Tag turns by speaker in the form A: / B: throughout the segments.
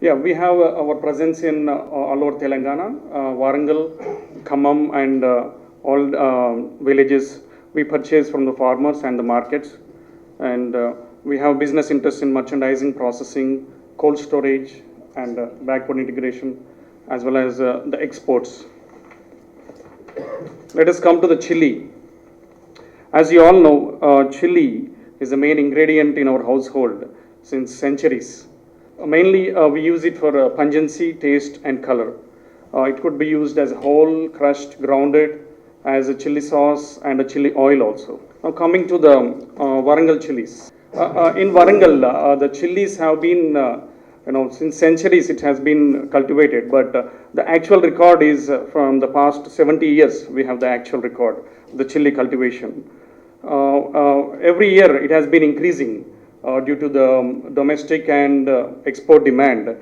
A: Yeah, we have our presence in all over Telangana, Warangal, Khammam, and all villages. We purchase from the farmers and the markets, and we have business interests in merchandising, processing, cold storage, and backward integration, as well as the exports. Let us come to the chili. As you all know, chili is the main ingredient in our household since centuries. Mainly, we use it for pungency, taste, and color. It could be used as whole, crushed, grounded, as a chili sauce and a chili oil also. Now, coming to the Warangal chilies. In Warangal, the chilies have been, since centuries it has been cultivated, but the actual record is from the past 70 years, we have the actual record, the chili cultivation. Every year it has been increasing due to the domestic and export demand.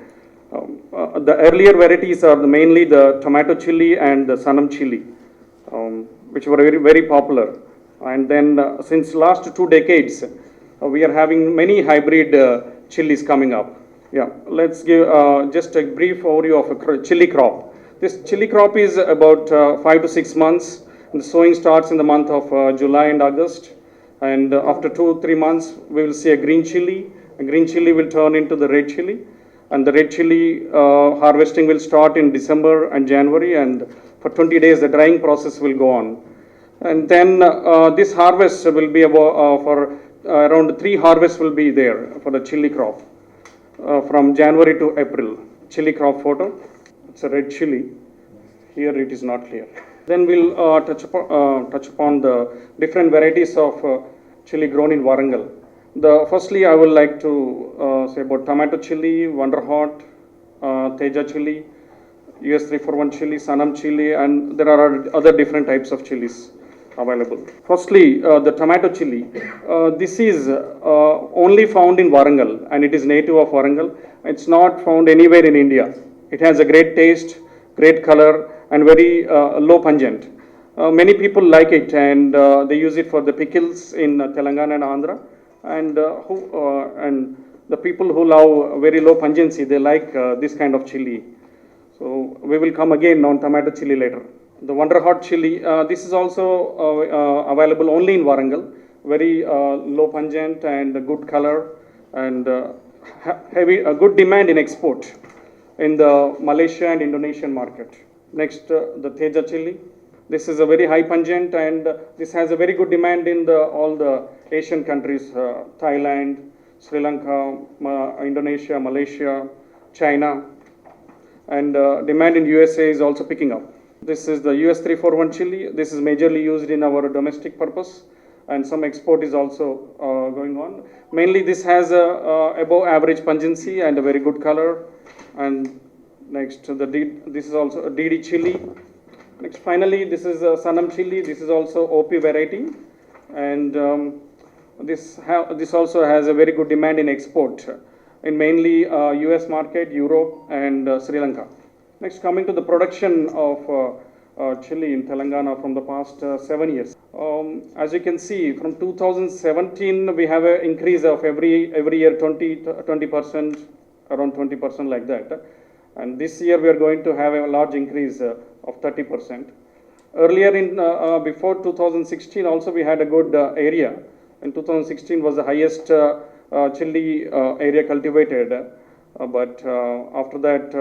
A: The earlier varieties are mainly the tomato chili and the Sanam chili, which were very, very popular. And then since last 2 decades, we are having many hybrid chilies coming up. Yeah, let's give just a brief overview of a chili crop. This chili crop is about 5 to 6 months. The sowing starts in the month of July and August. And after 2-3 months, we will see a green chili. A green chili will turn into the red chili. And the red chili harvesting will start in December and January. And for 20 days, the drying process will go on. And then this harvest will be about, for around 3 harvests will be there for the chili crop from January to April. Chili crop photo. It's a red chili. Here it is not clear. Then we'll touch upon the different varieties of chili grown in Warangal. Firstly, I would like to say about tomato chili, Wonder Hot, Teja chili, US 341 chili, Sanam chili, and there are other different types of chilies available. Firstly, the tomato chili. This is only found in Warangal, and it is native of Warangal. It's not found anywhere in India. It has a great taste, great color, and very low pungent. Many people like it, and they use it for the pickles in Telangana and Andhra. And the people who love very low pungency, they like this kind of chili. So we will come again on tomato chili later. The Wonder Hot chili, this is also available only in Warangal. Very low pungent and good color, and good demand in export in the Malaysia and Indonesian market. Next, the Teja chili. This is a very high pungent, and this has a very good demand in all the Asian countries, Thailand, Sri Lanka, Indonesia, Malaysia, China, and demand in USA is also picking up. This is the US 341 chili. This is majorly used in our domestic purpose, and some export is also going on. Mainly this has a above average pungency and a very good color. And next, this is also a DD chili. Next, finally, this is a Sanam chili. This is also OP variety, and this also has a very good demand in export in mainly US market, Europe, and Sri Lanka. Next, coming to the production of chili in Telangana from the past 7 years. As you can see, from 2017, we have an increase of every year 20%, around 20% like that. And this year we are going to have a large increase of 30%. Earlier before 2016 also we had a good area. In 2016 was the highest chili area cultivated. But after that,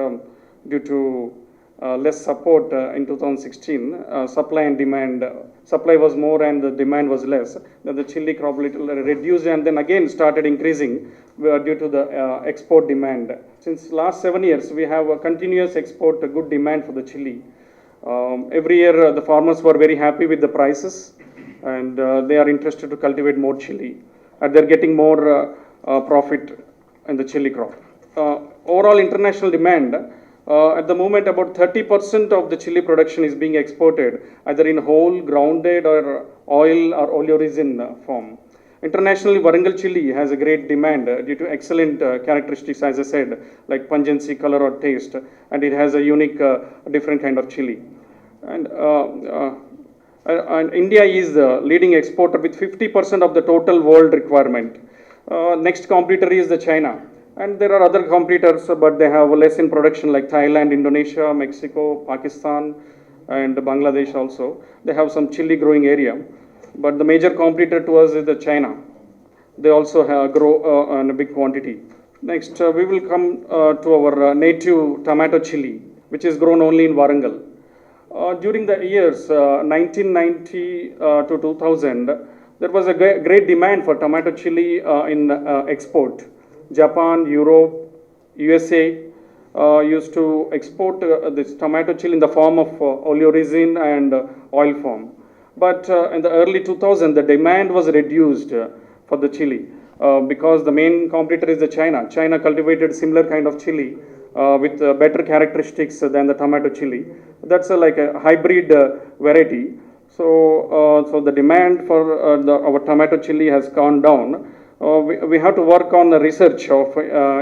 A: due to less support in 2016, supply and demand, supply was more and the demand was less. Then the chili crop little reduced and then again started increasing due to the export demand. Since last 7 years, we have a continuous export, a good demand for the chili. Every year, the farmers were very happy with the prices, and they are interested to cultivate more chili. And they're getting more profit in the chili crop. Overall international demand, at the moment, about 30% of the chili production is being exported, either in whole, grounded, or oil or oleoresin form. Internationally, Warangal chili has a great demand due to excellent characteristics, as I said, like pungency, color, or taste, and it has a unique, different kind of chili. And India is the leading exporter with 50% of the total world requirement. Next competitor is the China. And there are other competitors, but they have less in production like Thailand, Indonesia, Mexico, Pakistan, and Bangladesh also. They have some chili growing area. But the major competitor to us is the China. They also have grow in a big quantity. Next, we will come to our native tomato chili, which is grown only in Warangal. During the years 1990 to 2000, there was a great demand for tomato chili in export. Japan, Europe, USA used to export this tomato chili in the form of oleoresin and oil form. But in the early 2000, the demand was reduced for the chili because the main competitor is the China. China cultivated similar kind of chili with better characteristics than the tomato chili. That's like a hybrid variety. So the demand for our tomato chili has gone down. We have to work on the research of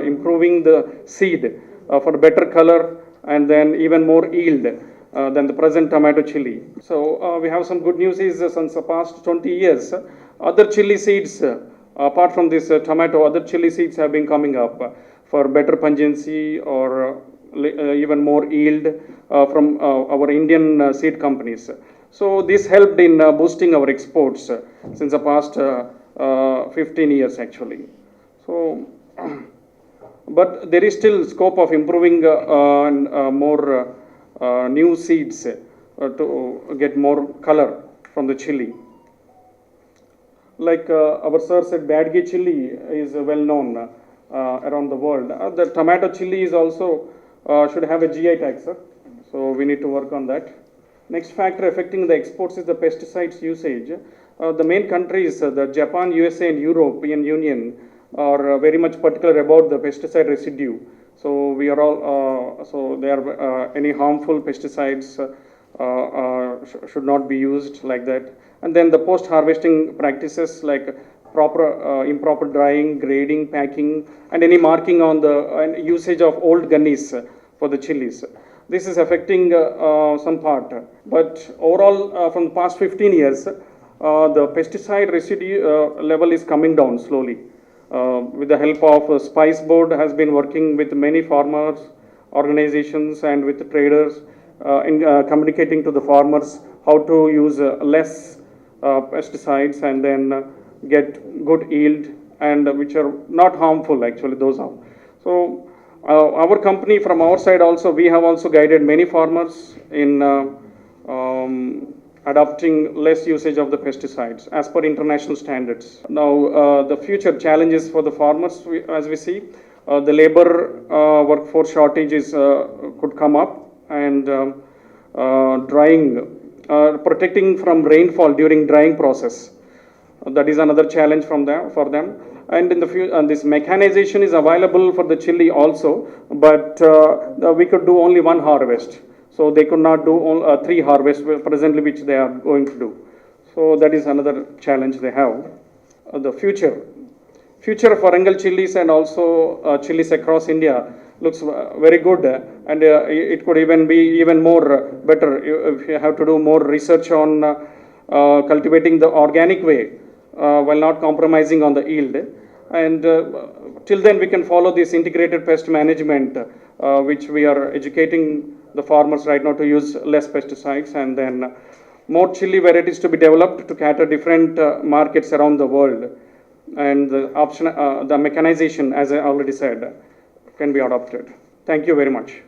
A: improving the seed for better color and then even more yield than the present tomato chili. So we have some good news is since the past 20 years, other chili seeds, apart from this tomato, other chili seeds have been coming up for better pungency or even more yield from our Indian seed companies. So this helped in boosting our exports since the past 15 years actually. So, but there is still scope of improving more new seeds to get more color from the chili. Like our sir said, Badgi chili is well known around the world. The tomato chili is also should have a GI tag, sir. So we need to work on that. Next factor affecting the exports is the pesticides usage. The main countries, the Japan, USA, and European Union, are very much particular about the pesticide residue. So we are all so there are any harmful pesticides should not be used like that. And then the post-harvesting practices like improper drying, grading, packing, and any marking on the usage of old gunnies for the chilies. This is affecting some part. But overall, from the past 15 years, the pesticide residue level is coming down slowly. With the help of Spice Board has been working with many farmers, organizations, and with traders in communicating to the farmers how to use less pesticides and then get good yield and which are not harmful actually, those are. So our company from our side also, we have also guided many farmers in adopting less usage of the pesticides as per international standards. Now the future challenges for the farmers as we see, the labor workforce shortages could come up and drying, protecting from rainfall during drying process. That is another challenge for them. And in the future, this mechanization is available for the chili also, but we could do only one harvest. So they could not do all, 3 harvests presently, which they are going to do. So that is another challenge they have. The future of Warangal chilies and also chilies across India looks very good, and it could even be even more better if you have to do more research on cultivating the organic way while not compromising on the yield. And till then we can follow this integrated pest management, which we are educating the farmers right now to use less pesticides, and then more chili varieties to be developed to cater different markets around the world. And the option, the mechanization, as I already said, can be adopted. Thank you very much.